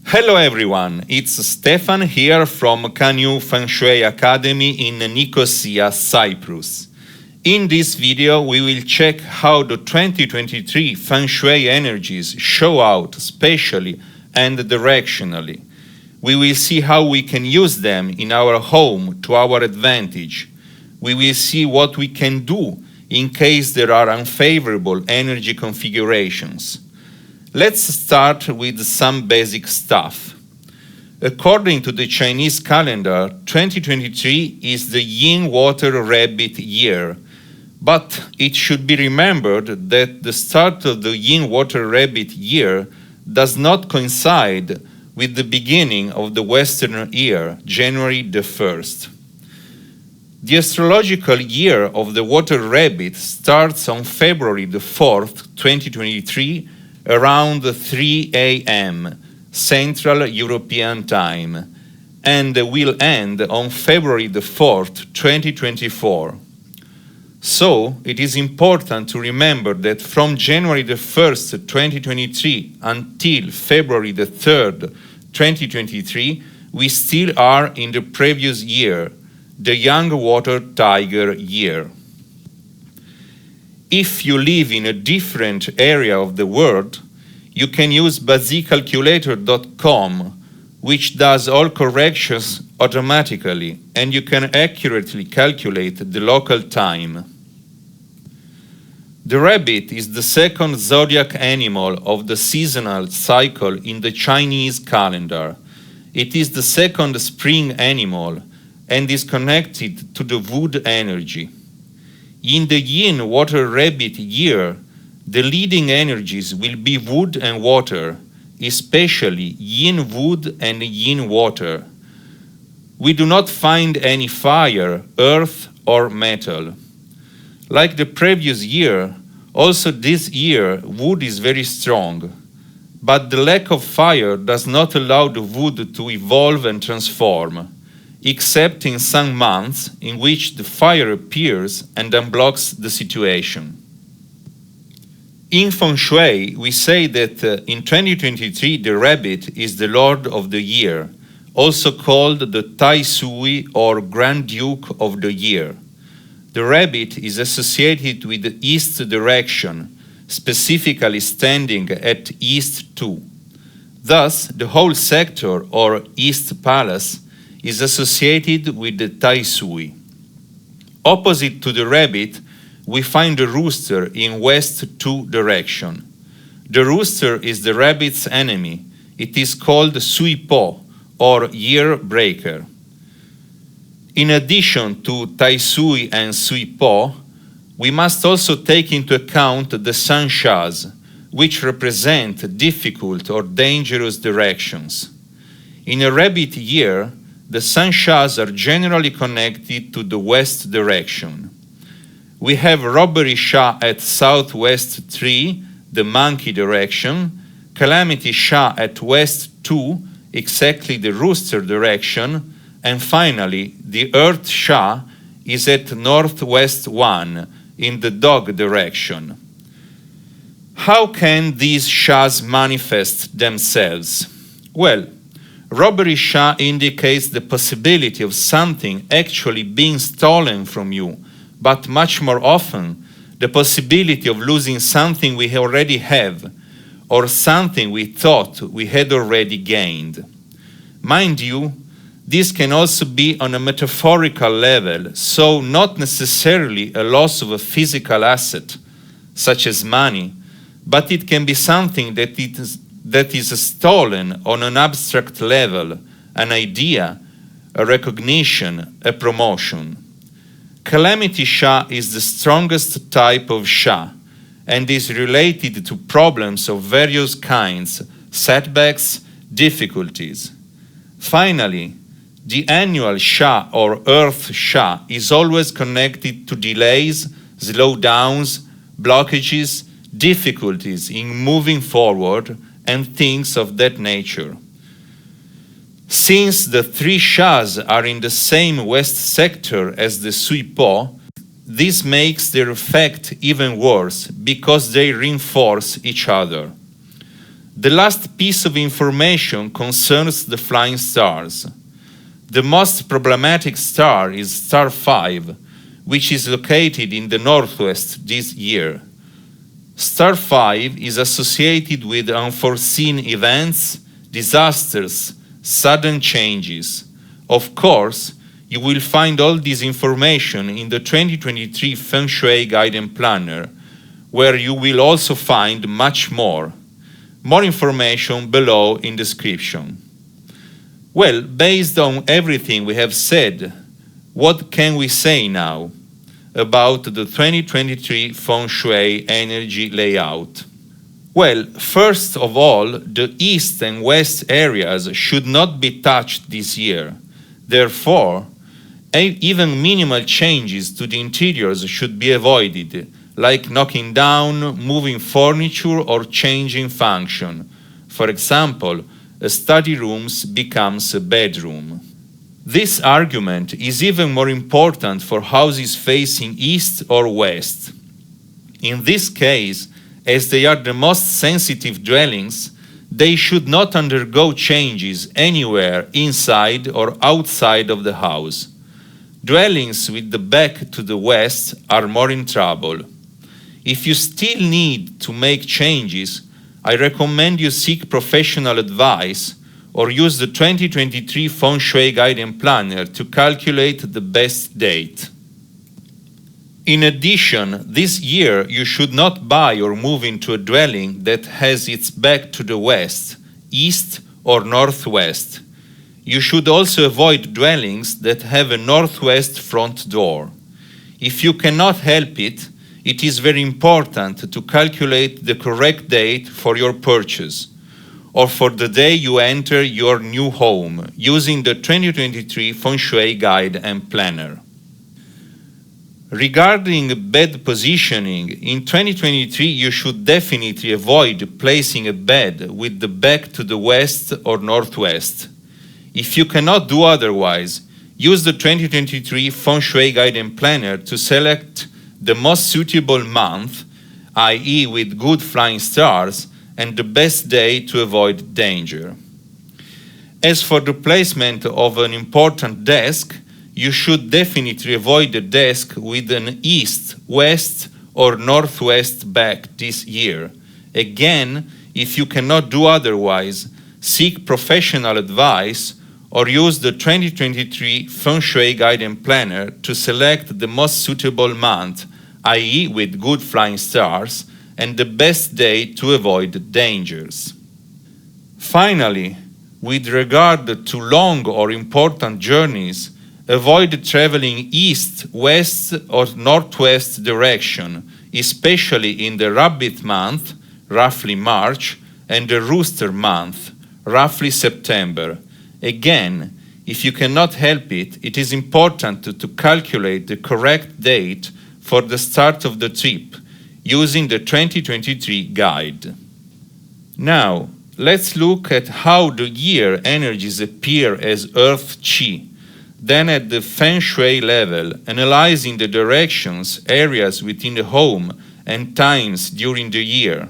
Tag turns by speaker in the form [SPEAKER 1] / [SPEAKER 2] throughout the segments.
[SPEAKER 1] Hello everyone, it's Stefan here from Cannes Feng Shui Academy in Nicosia, Cyprus. In this video we will check how the 2023 Feng Shui energies show out spatially and directionally. We will see how we can use them in our home to our advantage. We will see what we can do in case there are unfavorable energy configurations. Let's start with some basic stuff. According to the Chinese calendar, 2023 is the Yin Water Rabbit year, but it should be remembered that the start of the Yin Water Rabbit year does not coincide with the beginning of the Western year, January the 1st. The astrological year of the Water Rabbit starts on February the 4th, 2023, around 3 a.m. Central European Time, and will end on February the 4th, 2024. So, it is important to remember that from January the 1st, 2023 until February the 3rd, 2023, we still are in the previous year, the Young Water Tiger year. If you live in a different area of the world, you can use basicalculator.com, which does all corrections automatically, and you can accurately calculate the local time. The rabbit is the second zodiac animal of the seasonal cycle in the Chinese calendar. It is the second spring animal and is connected to the wood energy. In the Yin Water Rabbit year, the leading energies will be wood and water, especially Yin wood and Yin water. We do not find any fire, earth, or metal. Like the previous year, also this year wood is very strong, but the lack of fire does not allow the wood to evolve and transform, except in some months in which the fire appears and unblocks the situation. In Feng Shui, we say that in 2023 the rabbit is the Lord of the Year, also called the Tai Sui or Grand Duke of the Year. The rabbit is associated with the east direction, specifically standing at East 2. Thus, the whole sector or East Palace is associated with the Tai Sui. Opposite to the rabbit, we find the rooster in West 2 direction. The rooster is the rabbit's enemy. It is called Sui Po, or year breaker. In addition to Tai Sui and Sui Po, we must also take into account the sun Shas, which represent difficult or dangerous directions. In a rabbit year, the sun Shas are generally connected to the west direction. We have robbery Sha at southwest 3, the monkey direction, calamity Sha at west 2, exactly the rooster direction, and finally the earth Sha is at northwest 1, in the dog direction. How can these Shas manifest themselves? Well, robbery Sha indicates the possibility of something actually being stolen from you, but much more often, the possibility of losing something we already have, or something we thought we had already gained. Mind you, this can also be on a metaphorical level, so not necessarily a loss of a physical asset, such as money, but it can be something that is stolen on an abstract level, an idea, a recognition, a promotion. Calamity Sha is the strongest type of Sha and is related to problems of various kinds, setbacks, difficulties. Finally, the annual Sha or Earth Sha is always connected to delays, slowdowns, blockages, difficulties in moving forward, and things of that nature. Since the three Shas are in the same west sector as the Sui Po, this makes their effect even worse because they reinforce each other. The last piece of information concerns the flying stars. The most problematic star is star 5, which is located in the northwest this year. Star 5 is associated with unforeseen events, disasters, sudden changes. Of course, you will find all this information in the 2023 Feng Shui Guide and Planner, where you will also find much more. More information below in description. Well, based on everything we have said, what can we say now about the 2023 Feng Shui energy layout? Well, first of all, the east and west areas should not be touched this year. Therefore, even minimal changes to the interiors should be avoided, like knocking down, moving furniture, or changing function. For example, a study room becomes a bedroom. This argument is even more important for houses facing east or west. In this case, as they are the most sensitive dwellings, they should not undergo changes anywhere inside or outside of the house. Dwellings with the back to the west are more in trouble. If you still need to make changes, I recommend you seek professional advice or use the 2023 Feng Shui Guide and Planner to calculate the best date. In addition, this year you should not buy or move into a dwelling that has its back to the west, east, or northwest. You should also avoid dwellings that have a northwest front door. If you cannot help it, it is very important to calculate the correct date for your purchase or for the day you enter your new home using the 2023 Feng Shui Guide and Planner. Regarding bed positioning, in 2023 you should definitely avoid placing a bed with the back to the west or northwest. If you cannot do otherwise, use the 2023 Feng Shui Guide and Planner to select the most suitable month, i.e. with good flying stars, and the best day to avoid danger. As for the placement of an important desk, you should definitely avoid a desk with an east, west, or northwest back this year. Again, if you cannot do otherwise, seek professional advice or use the 2023 Feng Shui Guide and Planner to select the most suitable month, i.e. with good flying stars, and the best day to avoid dangers. Finally, with regard to long or important journeys, avoid traveling east, west, or northwest direction, especially in the rabbit month, roughly March, and the rooster month, roughly September. Again, if you cannot help it, it is important to calculate the correct date for the start of the trip using the 2023 guide. Now, let's look at how the year energies appear as Earth Qi. Then at the Feng Shui level, analyzing the directions, areas within the home, and times during the year.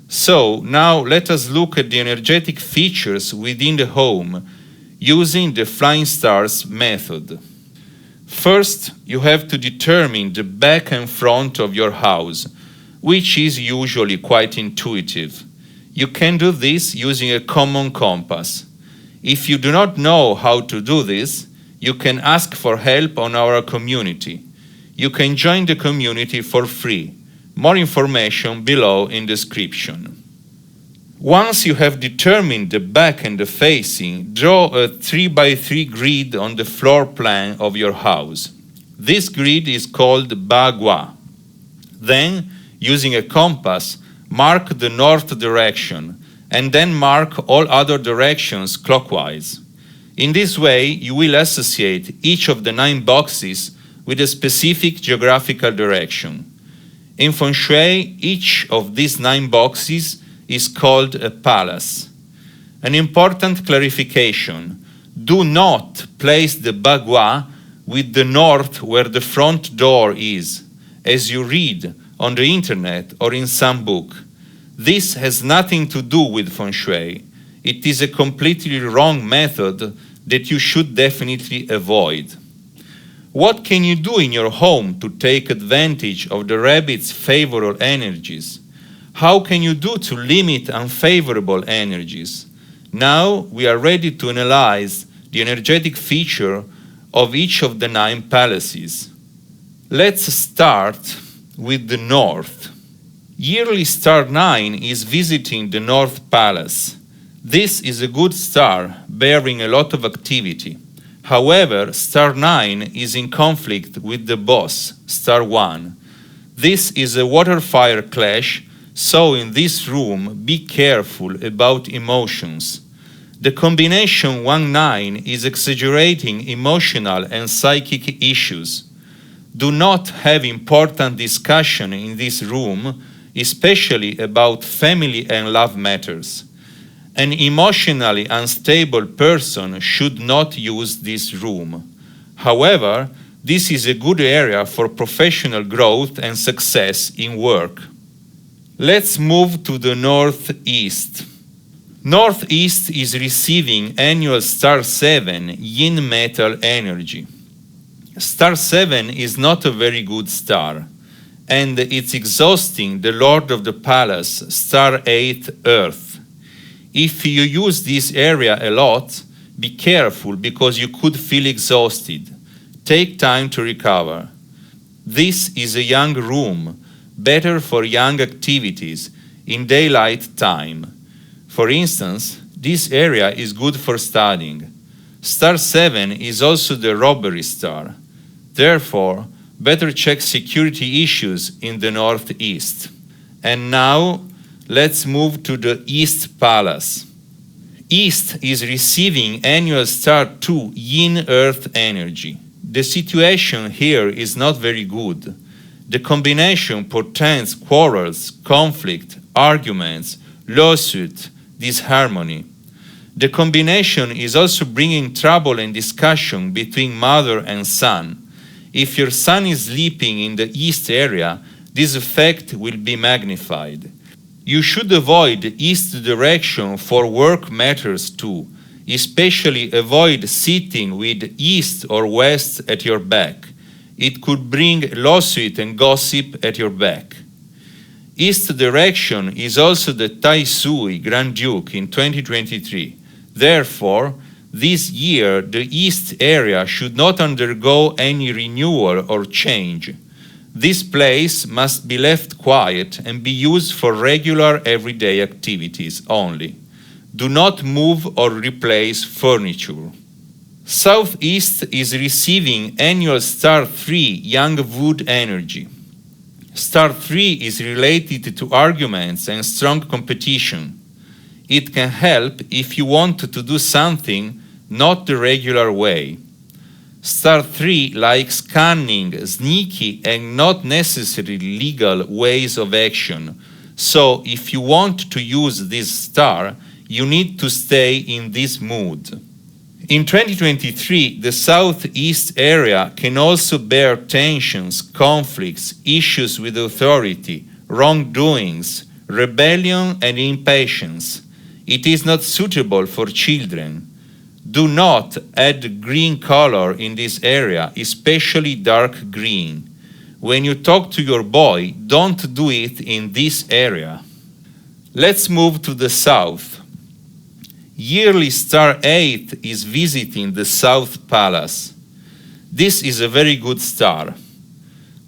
[SPEAKER 1] So, now let us look at the energetic features within the home using the Flying Stars method. First, you have to determine the back and front of your house, which is usually quite intuitive. You can do this using a common compass. If you do not know how to do this, you can ask for help on our community. You can join the community for free. More information below in description. Once you have determined the back and the facing, draw a 3x3 grid on the floor plan of your house. This grid is called Ba Gua. Then, using a compass, mark the north direction, and then mark all other directions clockwise. In this way, you will associate each of the 9 boxes with a specific geographical direction. In Feng Shui, each of these 9 boxes is called a palace. An important clarification: do not place the Ba Gua with the north where the front door is, as you read on the internet or in some book. This has nothing to do with Feng Shui. It is a completely wrong method that you should definitely avoid. What can you do in your home to take advantage of the rabbit's favorable energies? How can you do to limit unfavorable energies? Now we are ready to analyze the energetic feature of each of the 9 palaces. Let's start with the north. Yearly star 9 is visiting the North Palace. This is a good star, bearing a lot of activity. However, star 9 is in conflict with the boss, star 1. This is a water-fire clash, so in this room, be careful about emotions. The combination 1-9 is exaggerating emotional and psychic issues. Do not have important discussion in this room, especially about family and love matters. An emotionally unstable person should not use this room. However, this is a good area for professional growth and success in work. Let's move to the northeast. Northeast is receiving annual star 7 yin metal energy. Star 7 is not a very good star, and it's exhausting the Lord of the Palace, star 8 Earth. If you use this area a lot, be careful because you could feel exhausted. Take time to recover. This is a young room, better for young activities in daylight time. For instance, this area is good for studying. Star 7 is also the robbery star. Therefore, better check security issues in the northeast. And now, let's move to the East Palace. East is receiving annual star 2 yin earth energy. The situation here is not very good. The combination portends quarrels, conflict, arguments, lawsuit, disharmony. The combination is also bringing trouble and discussion between mother and son. If your son is sleeping in the east area, this effect will be magnified. You should avoid the east direction for work matters too, especially avoid sitting with east or west at your back. It could bring lawsuit and gossip at your back. East direction is also the Tai Sui Grand Duke in 2023. Therefore, this year the east area should not undergo any renewal or change. This place must be left quiet and be used for regular everyday activities only. Do not move or replace furniture. Southeast is receiving annual star 3 young wood energy. Star 3 is related to arguments and strong competition. It can help if you want to do something not the regular way. Star 3 likes cunning, sneaky, and not necessarily legal ways of action. So if you want to use this star, you need to stay in this mood. In 2023, the southeast area can also bear tensions, conflicts, issues with authority, wrongdoings, rebellion, and impatience. It is not suitable for children. Do not add green color in this area, especially dark green. When you talk to your boy, don't do it in this area. Let's move to the south. Yearly star 8 is visiting the South Palace. This is a very good star.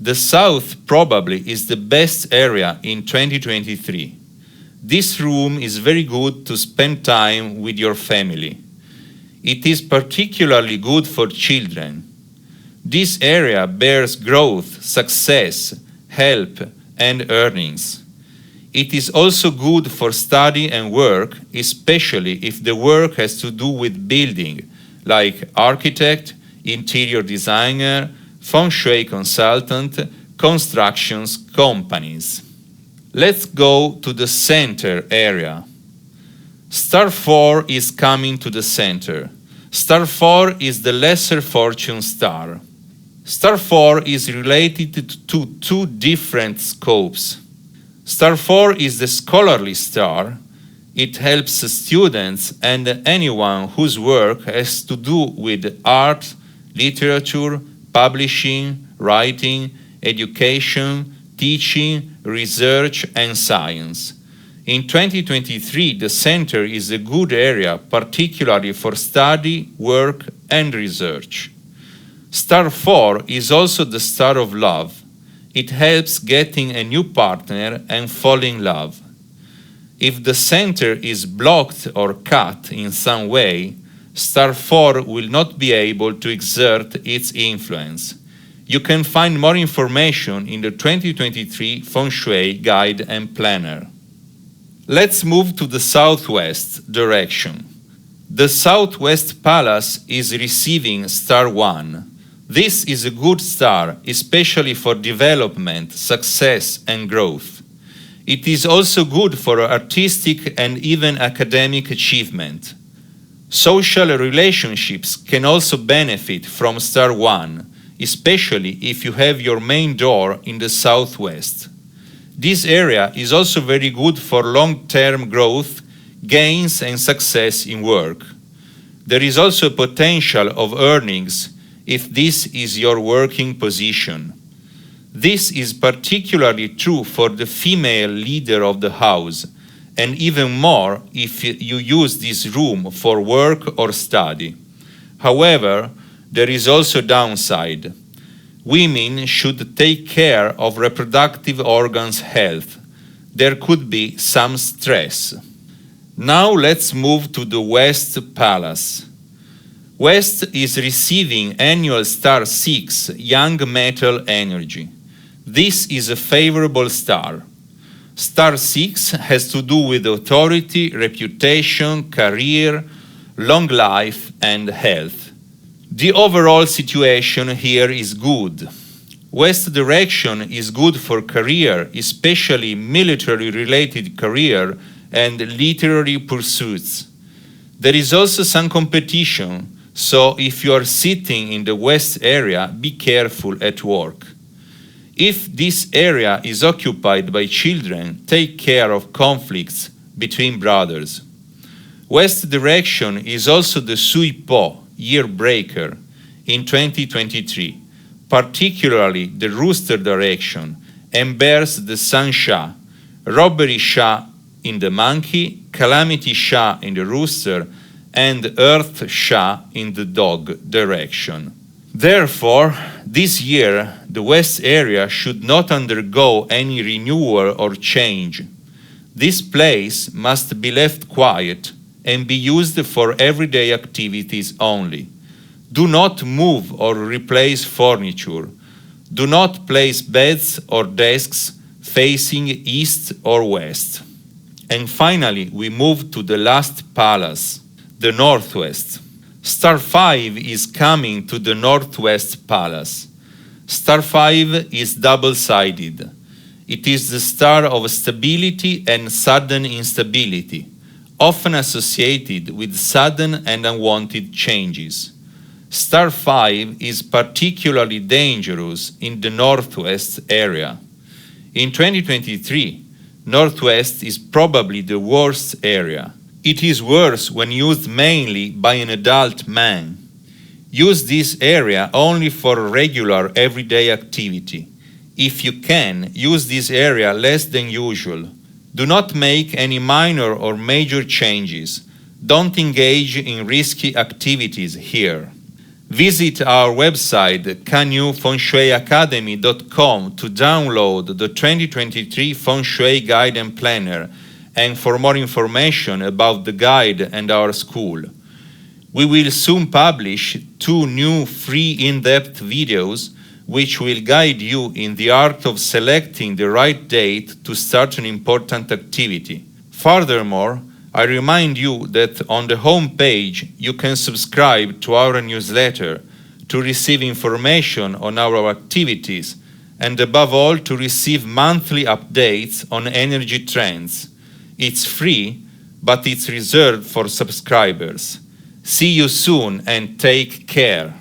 [SPEAKER 1] The south probably is the best area in 2023. This room is very good to spend time with your family. It is particularly good for children. This area bears growth, success, help, and earnings. It is also good for study and work, especially if the work has to do with building, like architect, interior designer, Feng Shui consultant, constructions companies. Let's go to the center area. Star 4 is coming to the center. Star 4 is the lesser fortune star. Star 4 is related to two different scopes. Star 4 is the scholarly star. It helps students and anyone whose work has to do with art, literature, publishing, writing, education, teaching, research, and science. In 2023, the center is a good area, particularly for study, work, and research. Star 4 is also the star of love. It helps getting a new partner and fall in love. If the center is blocked or cut in some way, Star 4 will not be able to exert its influence. You can find more information in the 2023 Feng Shui Guide and Planner. Let's move to the southwest direction. The Southwest Palace is receiving Star 1. This is a good star, especially for development, success, and growth. It is also good for artistic and even academic achievement. Social relationships can also benefit from Star 1, especially if you have your main door in the southwest. This area is also very good for long-term growth, gains, and success in work. There is also a potential of earnings if this is your working position. This is particularly true for the female leader of the house, and even more if you use this room for work or study. However, there is also a downside. Women should take care of reproductive organs health. There could be some stress. Now let's move to the West Palace. West is receiving annual Star 6 Young Metal Energy. This is a favorable star. Star 6 has to do with authority, reputation, career, long life, and health. The overall situation here is good. West direction is good for career, especially military-related career and literary pursuits. There is also some competition, so if you are sitting in the West area, be careful at work. If this area is occupied by children, take care of conflicts between brothers. West direction is also the Sui Po, year breaker, in 2023, particularly the Rooster direction, and bears the Sun Sha, Robbery Sha in the Monkey, Calamity Sha in the Rooster, and Earth Sha in the Dog direction. Therefore, this year, the West area should not undergo any renewal or change. This place must be left quiet and be used for everyday activities only. Do not move or replace furniture. Do not place beds or desks facing east or west. And finally, we move to the last palace, the Northwest. Star 5 is coming to the Northwest Palace. Star 5 is double-sided. It is the star of stability and sudden instability, often associated with sudden and unwanted changes. Star 5 is particularly dangerous in the Northwest area. In 2023, Northwest is probably the worst area. It is worse when used mainly by an adult man. Use this area only for regular everyday activity. If you can, use this area less than usual. Do not make any minor or major changes. Don't engage in risky activities here. Visit our website canyoufengshuiacademy.com to download the 2023 Feng Shui Guide and Planner and for more information about the guide and our school. We will soon publish 2 new free in-depth videos which will guide you in the art of selecting the right date to start an important activity. Furthermore, I remind you that on the home page you can subscribe to our newsletter to receive information on our activities and above all to receive monthly updates on energy trends. It's free, but it's reserved for subscribers. See you soon and take care.